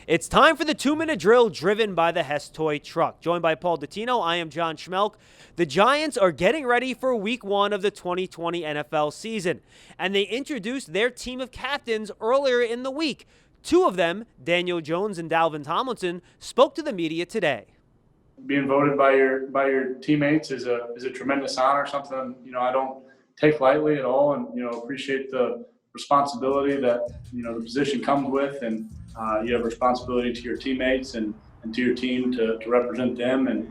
It's time for the 2-minute drill driven by the Hess Toy Truck. Joined by Paul Dottino, I am John Schmelk. The Giants are getting ready for week 1 of the 2020 NFL season, and they introduced their team of captains earlier in the week. 2 of them, Daniel Jones and Dalvin Tomlinson, spoke to the media today. Being voted by your teammates is a tremendous honor, something I don't take lightly at all, and appreciate the responsibility that the position comes with, and you have responsibility to your teammates and to your team to represent them, and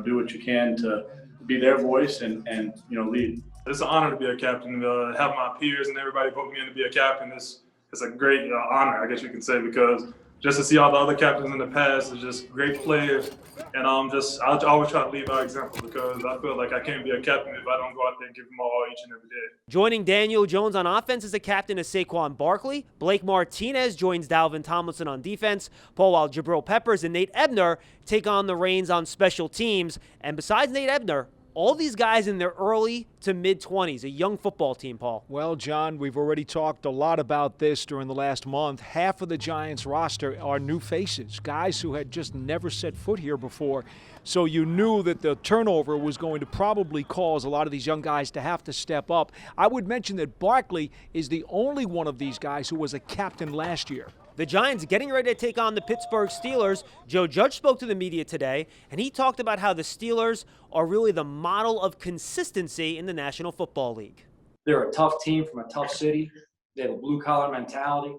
do what you can to be their voice and lead. It's an honor to be a captain. Have my peers and everybody vote me in to be a captain. It's a great honor, I guess you can say, because just to see all the other captains in the past is just great players, and I always try to lead by example, because I feel like I can't be a captain if I don't go out there and give them all each and every day. Joining Daniel Jones on offense as a captain is Saquon Barkley. Blake Martinez joins Dalvin Tomlinson on defense. While Jabril Peppers and Nate Ebner take on the reins on special teams. And besides Nate Ebner, all these guys in their early to mid-20s, a young football team, Paul. Well, John, we've already talked a lot about this during the last month. Half of the Giants roster are new faces, guys who had just never set foot here before. So you knew that the turnover was going to probably cause a lot of these young guys to have to step up. I would mention that Barkley is the only one of these guys who was a captain last year. The Giants getting ready to take on the Pittsburgh Steelers. Joe Judge spoke to the media today, and he talked about how the Steelers are really the model of consistency in the National Football League. They're a tough team from a tough city. They have a blue-collar mentality.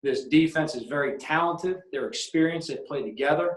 This defense is very talented. They're experienced. They play together.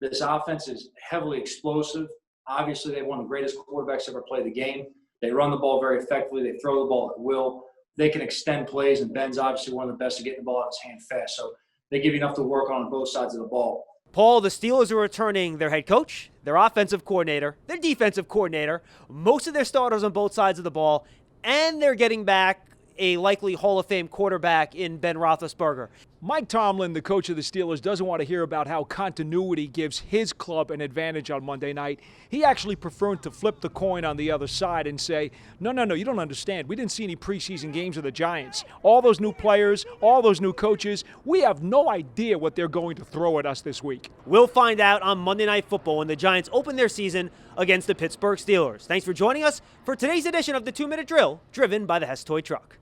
This offense is heavily explosive. Obviously, they have one of the greatest quarterbacks ever played the game. They run the ball very effectively. They throw the ball at will. They can extend plays, and Ben's obviously one of the best at getting the ball out of his hand fast. So they give you enough to work on both sides of the ball. Paul, the Steelers are returning their head coach, their offensive coordinator, their defensive coordinator, most of their starters on both sides of the ball, and they're getting back a likely Hall of Fame quarterback in Ben Roethlisberger. Mike Tomlin, the coach of the Steelers, doesn't want to hear about how continuity gives his club an advantage on Monday night. He actually preferred to flip the coin on the other side and say, no, you don't understand. We didn't see any preseason games of the Giants. All those new players, all those new coaches, we have no idea what they're going to throw at us this week. We'll find out on Monday Night Football when the Giants open their season against the Pittsburgh Steelers. Thanks for joining us for today's edition of the 2-Minute Drill, driven by the Hess Toy Truck.